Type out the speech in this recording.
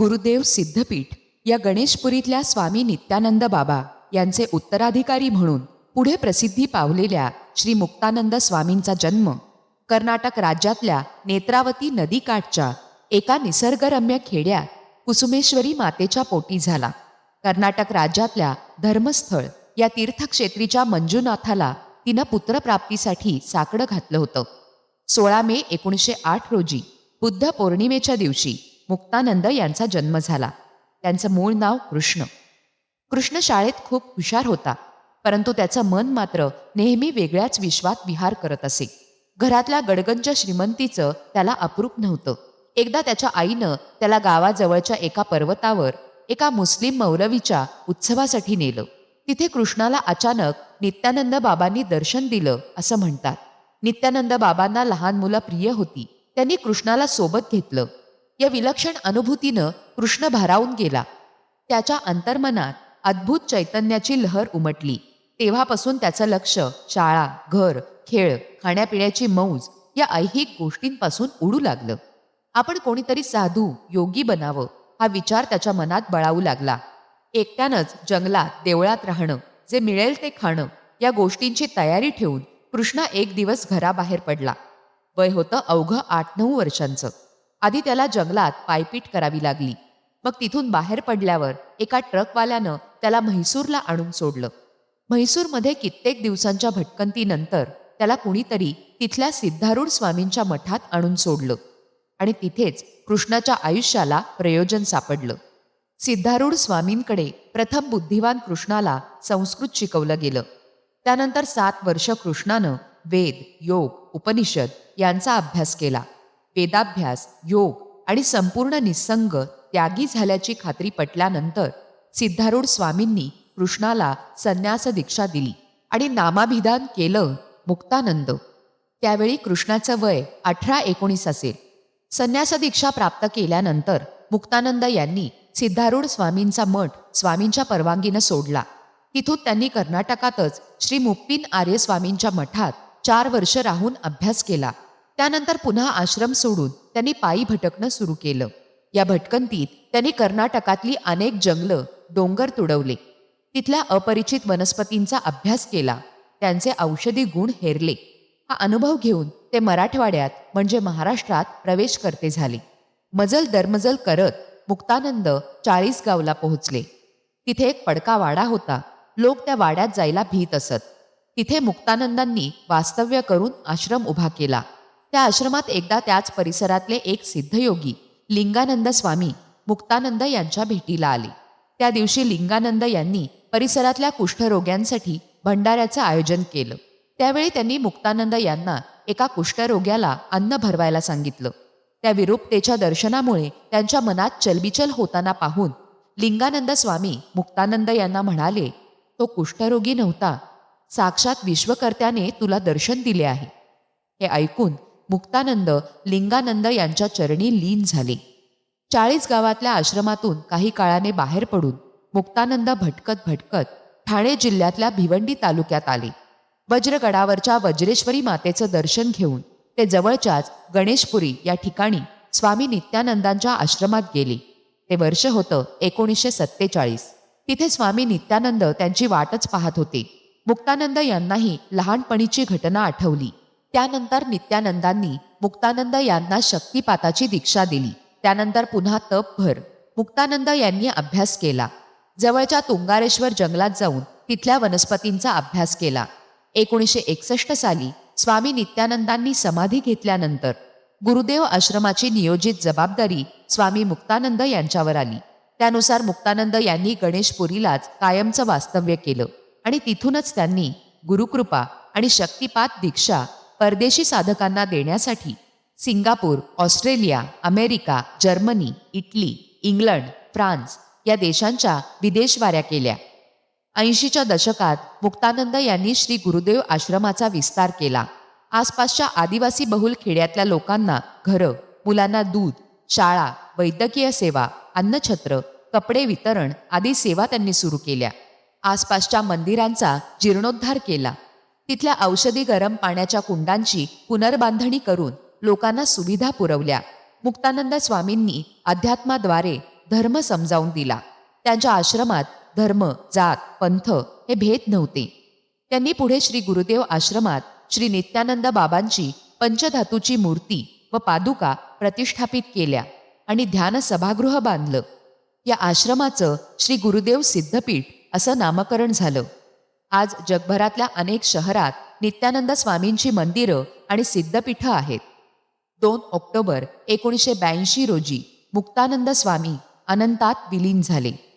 गुरुदेव सिद्धपीठ या गणेशपुरीतल्या स्वामी नित्यानंद बाबा यांचे उत्तराधिकारी म्हणून पुढे प्रसिद्धी पावलेल्या श्री मुक्तानंद स्वामींचा जन्म कर्नाटक राज्यातल्या नेत्रावती नदीकाठच्या एका निसर्गरम्य खेड्यात कुसुमेश्वरी मातेच्या पोटी झाला. कर्नाटक राज्यातल्या धर्मस्थळ या तीर्थक्षेत्रीच्या मंजुनाथाला तिनं पुत्रप्राप्तीसाठी साकडं घातलं होतं. 16 मे 1908 रोजी बुद्ध पौर्णिमेच्या दिवशी मुक्तानंद यांचा जन्म झाला. त्यांचं मूळ नाव कृष्ण. कृष्ण शाळेत खूप हुशार होता, परंतु त्याचं मन मात्र नेहमी वेगळ्याच विश्वात विहार करत असे. घरातल्या गडगंज श्रीमंतीचं त्याला अप्रूप नव्हतं. एकदा त्याच्या आईनं त्याला गावाजवळच्या एका पर्वतावर एका मुस्लिम मौलवीच्या उत्सवासाठी नेलं. तिथे कृष्णाला अचानक नित्यानंद बाबांनी दर्शन दिलं असं म्हणतात. नित्यानंद बाबांना लहान मुलं प्रिय होती. त्यांनी कृष्णाला सोबत घेतलं. या विलक्षण अनुभूतीनं कृष्ण भारावून गेला. त्याच्या अंतर्मनात अद्भुत चैतन्याची लहर उमटली. तेव्हापासून त्याचं लक्ष शाळा, घर, खेळ, खाण्यापिण्याची मौज या ऐहिक गोष्टींपासून उडू लागलं. आपण कोणीतरी साधू, योगी बनावं हा विचार त्याच्या मनात बळावू लागला. एकट्यानंच जंगलात, देवळात राहणं, जे मिळेल ते खाणं या गोष्टींची तयारी ठेवून कृष्णा एक दिवस घराबाहेर पडला. वय होतं अवघं 8-9 वर्षांचं. आधी त्याला जंगलात पायपीट करावी लागली. मग तिथून बाहेर पडल्यावर एका ट्रकवाल्यानं त्याला म्हैसूरला आणून सोडलं. म्हैसूरमध्ये कित्येक दिवसांच्या भटकंतीनंतर त्याला कुणीतरी तिथल्या सिद्धारूढ स्वामींच्या मठात आणून सोडलं आणि तिथेच कृष्णाच्या आयुष्याला प्रयोजन सापडलं. सिद्धारूढ स्वामींकडे प्रथम बुद्धिवान कृष्णाला संस्कृत शिकवलं गेलं. त्यानंतर 7 वर्ष कृष्णानं वेद, योग, उपनिषद यांचा अभ्यास केला. वेदाभ्यास, योग आणि संपूर्ण निसंग त्यागी झाल्याची खात्री पटल्यानंतर सिद्धारूढ स्वामींनी कृष्णाला संन्यास दीक्षा दिली आणि नामाभिधान केलं मुक्तानंद. त्यावेळी कृष्णाचं वय 18-19 असेल. संन्यास दीक्षा प्राप्त केल्यानंतर मुक्तानंद यांनी सिद्धारूढ स्वामींचा मठ स्वामींच्या परवानगीनं सोडला. तिथून त्यांनी कर्नाटकातच श्री मुप्पीन आर्य स्वामींच्या मठात 4 वर्ष राहून अभ्यास केला. त्यानंतर पुन्हा आश्रम सोडून त्यांनी पायी भटकणं सुरू केलं. या भटकंतीत त्यांनी कर्नाटकातली अनेक जंगलं, डोंगर तुडवले. तिथल्या अपरिचित वनस्पतींचा अभ्यास केला. त्यांचे औषधी गुण हेरले. हा अनुभव घेऊन ते मराठवाड्यात म्हणजे महाराष्ट्रात प्रवेश करते झाले. मजल दरमजल करत मुक्तानंद 40गावला पोहोचले. तिथे एक पडका वाडा होता. लोक त्या वाड्यात जायला भीत असत. तिथे मुक्तानंदांनी वास्तव्य करून आश्रम उभा केला. त्या आश्रमात एकदा त्याच परिसरातले एक सिद्धयोगी लिंगानंद स्वामी मुक्तानंद यांच्या भेटीला आले. त्या दिवशी लिंगानंद यांनी परिसरातल्या कुष्ठरोग्यांसाठी भंडाऱ्याचं आयोजन केलं. त्यावेळी त्यांनी मुक्तानंद यांना एका कुष्ठरोग्याला अन्न भरवायला सांगितलं. त्या विरूपतेच्या दर्शनामुळे त्यांच्या मनात चलबिचल होताना पाहून लिंगानंद स्वामी मुक्तानंद यांना म्हणाले, तो कुष्ठरोगी नव्हता, साक्षात विश्वकर्त्याने तुला दर्शन दिले आहे. हे ऐकून मुक्तानंद लिंगानंद यांच्या चरणी लीन झाले. 40 गावातल्या आश्रमातून काही काळाने बाहेर पडून मुक्तानंद भटकत भटकत ठाणे जिल्ह्यातल्या भिवंडी तालुक्यात आले. वज्रगडावरच्या वज्रेश्वरी मातेचं दर्शन घेऊन ते जवळच्याच गणेशपुरी या ठिकाणी स्वामी नित्यानंदांच्या आश्रमात गेले. ते वर्ष होतं 1947. तिथे स्वामी नित्यानंद त्यांची वाटच पाहत होते. मुक्तानंद यांनाही लहानपणीची घटना आठवली. त्यानंतर नित्यानंदांनी मुक्तानंद यांना शक्तिपाताची दीक्षा दिली. त्यानंतर पुन्हा तपभर मुक्तानंद यांनी अभ्यास केला. जवळच्या तुंगारेश्वर जंगलात जाऊन तिथल्या वनस्पतींचा अभ्यास केला. 1961 साली स्वामी नित्यानंदांनी समाधी घेतल्यानंतर गुरुदेव आश्रमाची नियोजित जबाबदारी स्वामी मुक्तानंद यांच्यावर आली. त्यानुसार मुक्तानंद यांनी गणेशपुरीलाच कायमचं वास्तव्य केलं आणि तिथूनच त्यांनी गुरुकृपा आणि शक्तिपात दीक्षा परदेशी साधकांना देण्यासाठी Singapore, Australia, America, Germany, Italy, England, France या देशांच्या विदेशवाऱ्या केल्या. 80च्या दशकात मुक्तानंद यांनी श्री गुरुदेव आश्रमाचा विस्तार केला. आसपासच्या आदिवासी बहुल खेड्यातल्या लोकांना घरं, मुलांना दूध, शाळा, वैद्यकीय सेवा, अन्नछत्र, कपडे वितरण आदी सेवा त्यांनी सुरू केल्या. आसपासच्या मंदिरांचा जीर्णोद्धार केला. तिथल्या औषधी गरम पाण्याच्या कुंडांची पुनर्बांधणी करून लोकांना सुविधा पुरवल्या. मुक्तानंद स्वामींनी अध्यात्माद्वारे धर्म समजावून दिला. त्यांच्या आश्रमात धर्म, जात, पंथ हे भेद नव्हते. त्यांनी पुढे श्री गुरुदेव आश्रमात श्री नित्यानंद बाबांची पंचधातूची मूर्ती व पादुका प्रतिष्ठापित केल्या आणि ध्यान सभागृह बांधलं. या आश्रमाचं श्री गुरुदेव सिद्धपीठ असं नामकरण झालं. आज जगभरातल्या अनेक शहरात नित्यानंद स्वामींची मंदिरं आणि सिद्धपीठं आहेत. 2 ऑक्टोबर 1982 रोजी मुक्तानंद स्वामी अनंतात विलीन झाले.